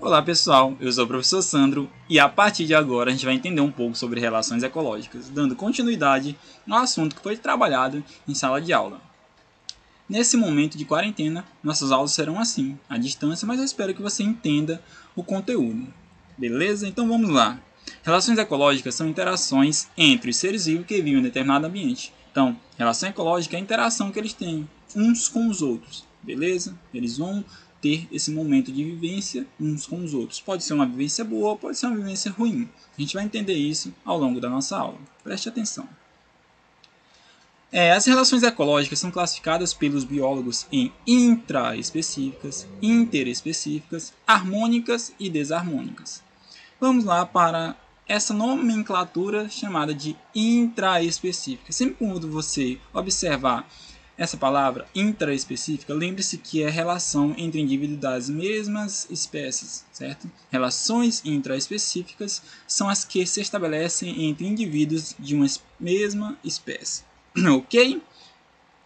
Olá pessoal, eu sou o professor Sandro e a partir de agora a gente vai entender um pouco sobre relações ecológicas, dando continuidade no assunto que foi trabalhado em sala de aula. Nesse momento de quarentena, nossas aulas serão assim, à distância, mas eu espero que você entenda o conteúdo. Beleza? Então vamos lá. Relações ecológicas são interações entre os seres vivos que vivem em determinado ambiente. Então, relação ecológica é a interação que eles têm uns com os outros. Beleza? Eles vão ter esse momento de vivência uns com os outros. Pode ser uma vivência boa, pode ser uma vivência ruim. A gente vai entender isso ao longo da nossa aula. Preste atenção. As relações ecológicas são classificadas pelos biólogos em intraespecíficas, interespecíficas, harmônicas e desarmônicas. Vamos lá para essa nomenclatura chamada de intraespecífica. Sempre quando você observar essa palavra intraespecífica, lembre-se que é relação entre indivíduos das mesmas espécies, certo? Relações intraespecíficas são as que se estabelecem entre indivíduos de uma mesma espécie. Ok?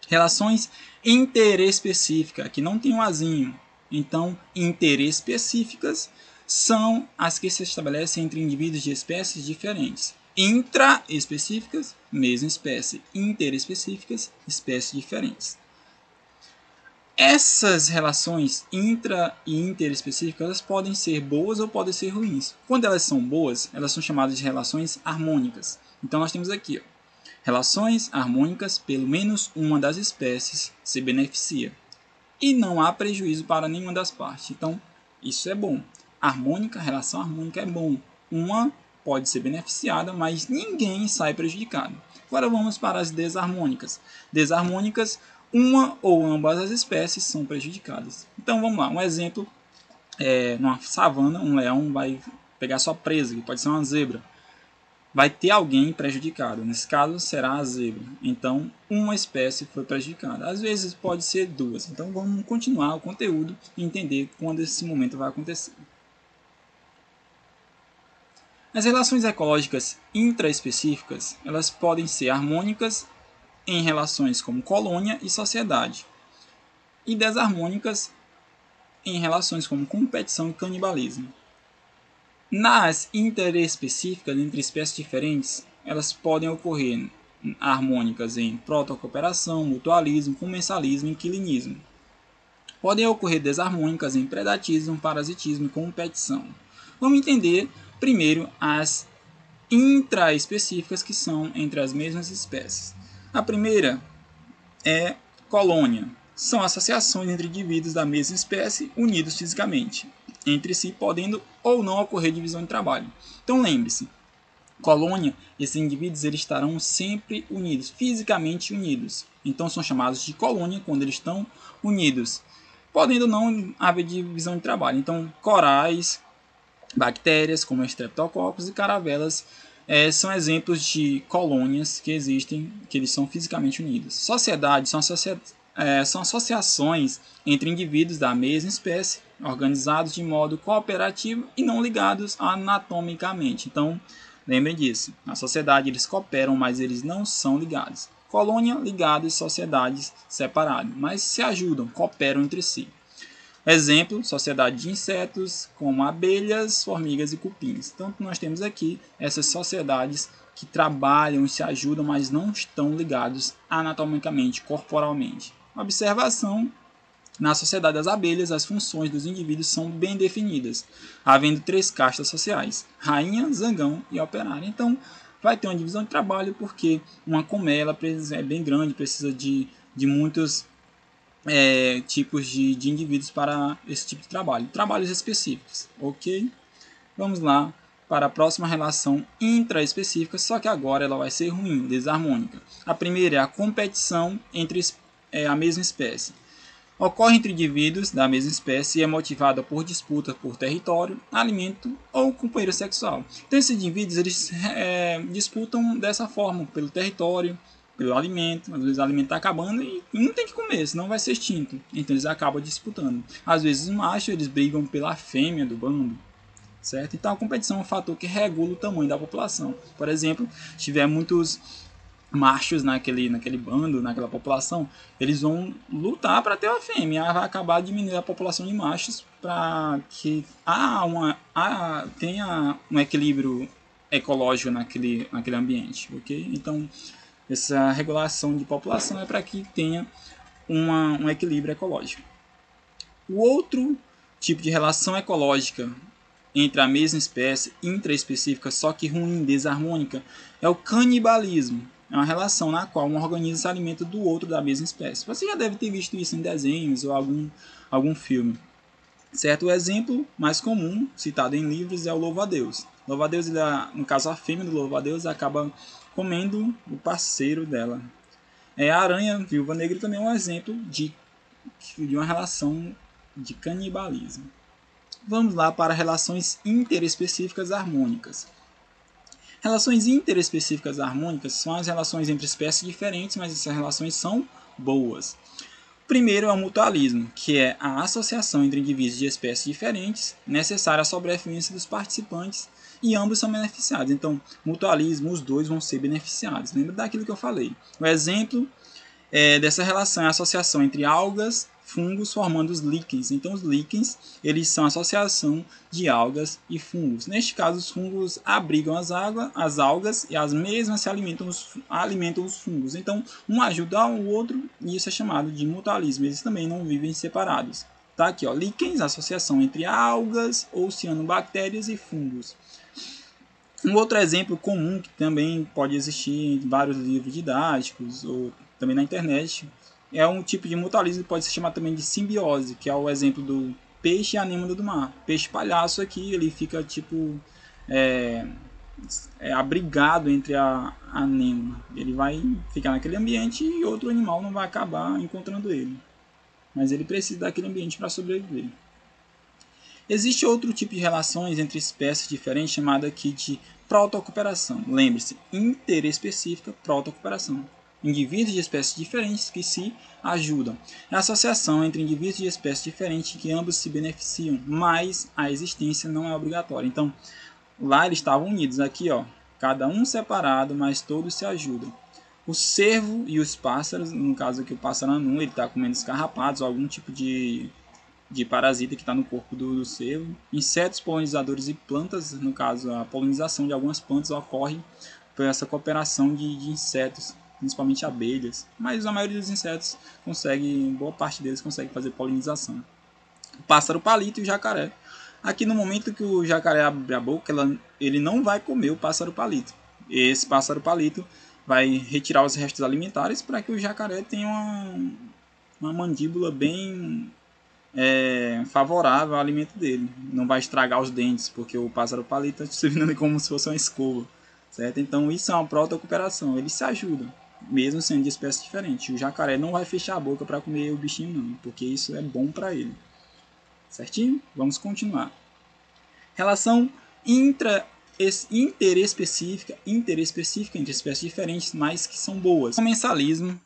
Relações interespecíficas, que não tem um azinho. Então, interespecíficas são as que se estabelecem entre indivíduos de espécies diferentes. Intraespecíficas, mesma espécie. Interespecíficas, espécies diferentes. Essas relações intra e interespecíficas elas podem ser boas ou podem ser ruins. Quando elas são boas, elas são chamadas de relações harmônicas. Então, nós temos aqui, relações harmônicas, pelo menos uma das espécies se beneficia. E não há prejuízo para nenhuma das partes. Então, isso é bom. Harmônica, relação harmônica é bom. Uma pode ser beneficiada, mas ninguém sai prejudicado. Agora vamos para as desarmônicas. Desarmônicas, uma ou ambas as espécies são prejudicadas. Então vamos lá, um exemplo, numa savana, um leão vai pegar sua presa, que pode ser uma zebra. Vai ter alguém prejudicado. Nesse caso, será a zebra. Então, uma espécie foi prejudicada. Às vezes, pode ser duas. Então, vamos continuar o conteúdo e entender quando esse momento vai acontecer. As relações ecológicas intraespecíficas, elas podem ser harmônicas em relações como colônia e sociedade, e desarmônicas em relações como competição e canibalismo. Nas interespecíficas, entre espécies diferentes, elas podem ocorrer harmônicas em protocooperação, mutualismo, comensalismo e inquilinismo. Podem ocorrer desarmônicas em predatismo, parasitismo e competição. Vamos entender primeiro as intraespecíficas, que são entre as mesmas espécies. A primeira é colônia. São associações entre indivíduos da mesma espécie unidos fisicamente entre si, podendo ou não ocorrer divisão de trabalho. Então lembre-se, colônia, esses indivíduos eles estarão sempre unidos, fisicamente unidos. Então são chamados de colônia quando eles estão unidos, podendo não haver divisão de trabalho. Então corais, bactérias como Streptococcus e caravelas são exemplos de colônias que existem, que eles são fisicamente unidos. Sociedades são associações entre indivíduos da mesma espécie, organizados de modo cooperativo e não ligados anatomicamente. Então, lembrem disso. Na sociedade eles cooperam, mas eles não são ligados. Colônia, ligados, sociedades separadas, mas se ajudam, cooperam entre si. Exemplo, sociedade de insetos, como abelhas, formigas e cupins. Então, nós temos aqui essas sociedades que trabalham e se ajudam, mas não estão ligados anatomicamente, corporalmente. Observação: na sociedade das abelhas, as funções dos indivíduos são bem definidas, havendo 3 castas sociais: rainha, zangão e operário. Então, vai ter uma divisão de trabalho, porque uma colmeia é bem grande, precisa de muitos tipos de indivíduos para esse tipo de trabalho. Trabalhos específicos, ok? Vamos lá para a próxima relação intraespecífica, só que agora ela vai ser ruim, desarmônica. A primeira é a competição entre a mesma espécie. Ocorre entre indivíduos da mesma espécie e é motivada por disputa por território, alimento ou companheiro sexual. Então esses indivíduos eles disputam dessa forma, pelo território, pelo alimento. Às vezes o alimento está acabando e não tem que comer, senão vai ser extinto. Então eles acabam disputando. Às vezes os machos eles brigam pela fêmea do bando, certo? Então a competição é um fator que regula o tamanho da população. Por exemplo, se tiver muitos machos naquele bando, naquela população, eles vão lutar para ter a fêmea, vai acabar diminuindo a população de machos para que tenha um equilíbrio ecológico naquele ambiente, ok? Então, essa regulação de população é para que tenha um equilíbrio ecológico. O outro tipo de relação ecológica entre a mesma espécie, intraespecífica, só que ruim, desarmônica, é o canibalismo. É uma relação na qual um organismo se alimenta do outro da mesma espécie. Você já deve ter visto isso em desenhos ou algum filme. Certo? O exemplo mais comum, citado em livros, é o louva-a-Deus. Louva-a-Deus, no caso a fêmea do louva-a-Deus, acaba comendo o parceiro dela. A aranha viúva negra também é um exemplo de uma relação de canibalismo. Vamos lá para relações interespecíficas harmônicas. Relações interespecíficas harmônicas são as relações entre espécies diferentes, mas essas relações são boas. Primeiro é o mutualismo, que é a associação entre indivíduos de espécies diferentes, necessária à sobrevivência dos participantes, e ambos são beneficiados. Então, mutualismo, os dois vão ser beneficiados. Lembra daquilo que eu falei. O exemplo dessa relação é a associação entre algas, fungos, formando os líquens. Então, os líquens, eles são a associação de algas e fungos. Neste caso, os fungos abrigam as algas e as mesmas se alimentam os fungos. Então, um ajuda o outro e isso é chamado de mutualismo. Eles também não vivem separados. Tá aqui, ó, líquens, associação entre algas ou cianobactérias e fungos. Um outro exemplo comum que também pode existir em vários livros didáticos ou também na internet é um tipo de mutualismo que pode ser chamado também de simbiose, que é o exemplo do peixe e anêmona do mar. Peixe palhaço aqui, ele fica tipo abrigado entre a anêmona. Ele vai ficar naquele ambiente e outro animal não vai acabar encontrando ele. Mas ele precisa daquele ambiente para sobreviver. Existe outro tipo de relações entre espécies diferentes chamada aqui de protocooperação. Lembre-se, interespecífica protocooperação. Indivíduos de espécies diferentes que se ajudam. É a associação entre indivíduos de espécies diferentes que ambos se beneficiam, mas a existência não é obrigatória. Então, lá eles estavam unidos. Aqui, ó, cada um separado, mas todos se ajudam. O cervo e os pássaros, no caso aqui o pássaro anã, ele está comendo escarrapados ou algum tipo de parasita que está no corpo do cervo. Insetos polinizadores e plantas, no caso a polinização de algumas plantas ocorre por essa cooperação de insetos, principalmente abelhas, mas a maioria dos insetos boa parte deles consegue fazer polinização. O pássaro palito e o jacaré. Aqui no momento que o jacaré abre a boca, ele não vai comer o pássaro palito. Esse pássaro palito vai retirar os restos alimentares para que o jacaré tenha uma mandíbula bem favorável ao alimento dele. Não vai estragar os dentes, porque o pássaro palito está servindo como se fosse uma escova. Certo? Então isso é uma protocooperação. Eles se ajudam, mesmo sendo de espécies diferentes. O jacaré não vai fechar a boca para comer o bichinho não, porque isso é bom para ele. Certinho? Vamos continuar. Relação interespecífica entre espécies diferentes, mas que são boas. O comensalismo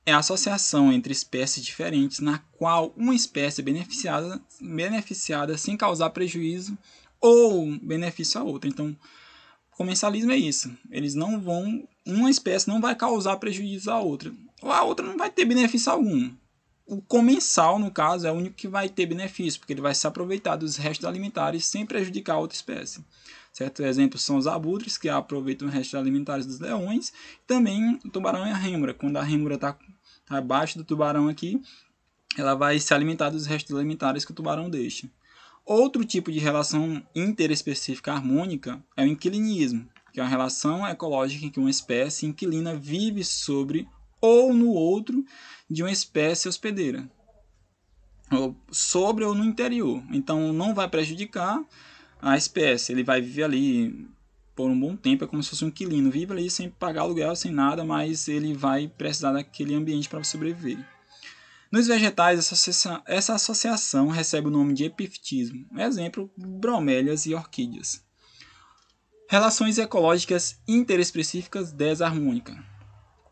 é a associação entre espécies diferentes na qual uma espécie é beneficiada sem causar prejuízo ou benefício a outra. Então, comensalismo é isso. Uma espécie não vai causar prejuízo à outra, ou a outra não vai ter benefício algum. O comensal, no caso, é o único que vai ter benefício, porque ele vai se aproveitar dos restos alimentares sem prejudicar a outra espécie. Certo? Exemplos são os abutres, que aproveitam os restos alimentares dos leões, também o tubarão e a rêmora. Quando a rêmora está abaixo do tubarão aqui, ela vai se alimentar dos restos alimentares que o tubarão deixa. Outro tipo de relação interespecífica harmônica é o inquilinismo, que é uma relação ecológica em que uma espécie inquilina vive sobre ou no outro de uma espécie hospedeira, ou sobre ou no interior. Então não vai prejudicar a espécie, ele vai viver ali por um bom tempo, é como se fosse um inquilino, vive ali sem pagar aluguel, sem nada, mas ele vai precisar daquele ambiente para sobreviver. Nos vegetais, essa associação recebe o nome de epifítismo. Exemplo, bromélias e orquídeas. Relações ecológicas interespecíficas desarmônicas.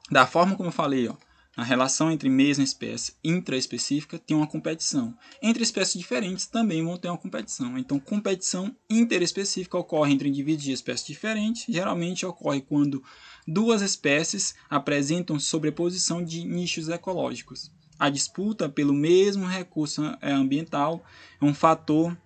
Da forma como eu falei, ó, A relação entre mesma espécie intraespecífica tem uma competição. Entre espécies diferentes também vão ter uma competição. Então, competição interespecífica ocorre entre indivíduos de espécies diferentes. Geralmente ocorre quando duas espécies apresentam sobreposição de nichos ecológicos. A disputa pelo mesmo recurso ambiental é um fator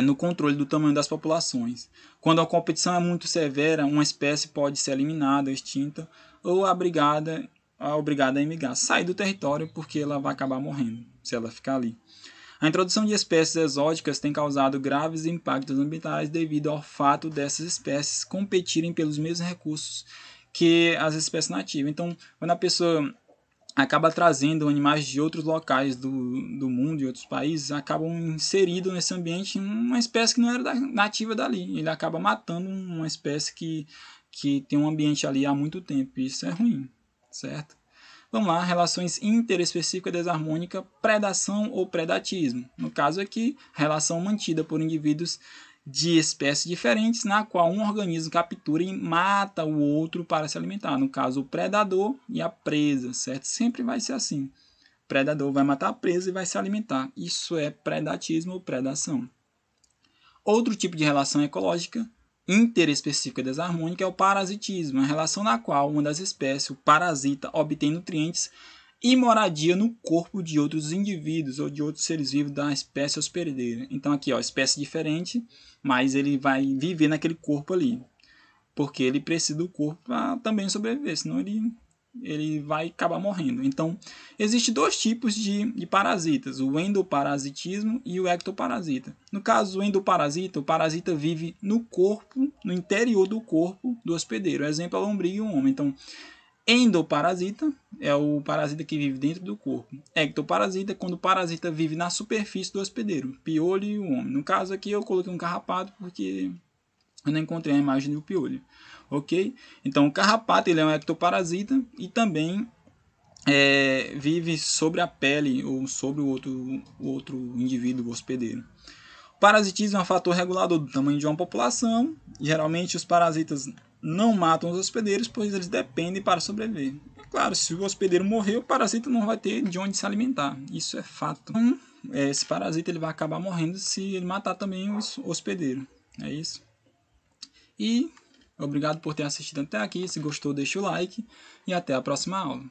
no controle do tamanho das populações. Quando a competição é muito severa, uma espécie pode ser eliminada, extinta ou obrigada a emigrar, sair do território porque ela vai acabar morrendo se ela ficar ali. A introdução de espécies exóticas tem causado graves impactos ambientais devido ao fato dessas espécies competirem pelos mesmos recursos que as espécies nativas. Então, quando a pessoa acaba trazendo animais de outros locais do mundo, de outros países, acabam inseridos nesse ambiente uma espécie que não era nativa dali. Ele acaba matando uma espécie que tem um ambiente ali há muito tempo. Isso é ruim, certo? Vamos lá, relações interespecífica desarmônica, predação ou predatismo. No caso aqui, relação mantida por indivíduos de espécies diferentes, na qual um organismo captura e mata o outro para se alimentar. No caso, o predador e a presa, certo? Sempre vai ser assim. O predador vai matar a presa e vai se alimentar. Isso é predatismo ou predação. Outro tipo de relação ecológica interespecífica desarmônica é o parasitismo, a relação na qual uma das espécies, o parasita, obtém nutrientes e moradia no corpo de outros indivíduos ou de outros seres vivos da espécie hospedeira. Então aqui, ó, espécie diferente, mas ele vai viver naquele corpo ali, porque ele precisa do corpo para também sobreviver, senão ele vai acabar morrendo. Então, existem dois tipos de parasitas, o endoparasitismo e o ectoparasita. No caso do endoparasita, o parasita vive no corpo, no interior do corpo do hospedeiro. Exemplo, a lombriga e o homem. Então, endoparasita é o parasita que vive dentro do corpo. Ectoparasita é quando o parasita vive na superfície do hospedeiro, piolho e o homem. No caso aqui eu coloquei um carrapato porque eu não encontrei a imagem do piolho. Ok? Então o carrapato ele é um ectoparasita e também vive sobre a pele ou sobre o outro indivíduo hospedeiro. O parasitismo é um fator regulador do tamanho de uma população. Geralmente os parasitas não matam os hospedeiros, pois eles dependem para sobreviver. É claro, se o hospedeiro morrer, o parasita não vai ter de onde se alimentar. Isso é fato. Então, esse parasita ele vai acabar morrendo se ele matar também o hospedeiro. É isso. E obrigado por ter assistido até aqui. Se gostou, deixa o like. E até a próxima aula.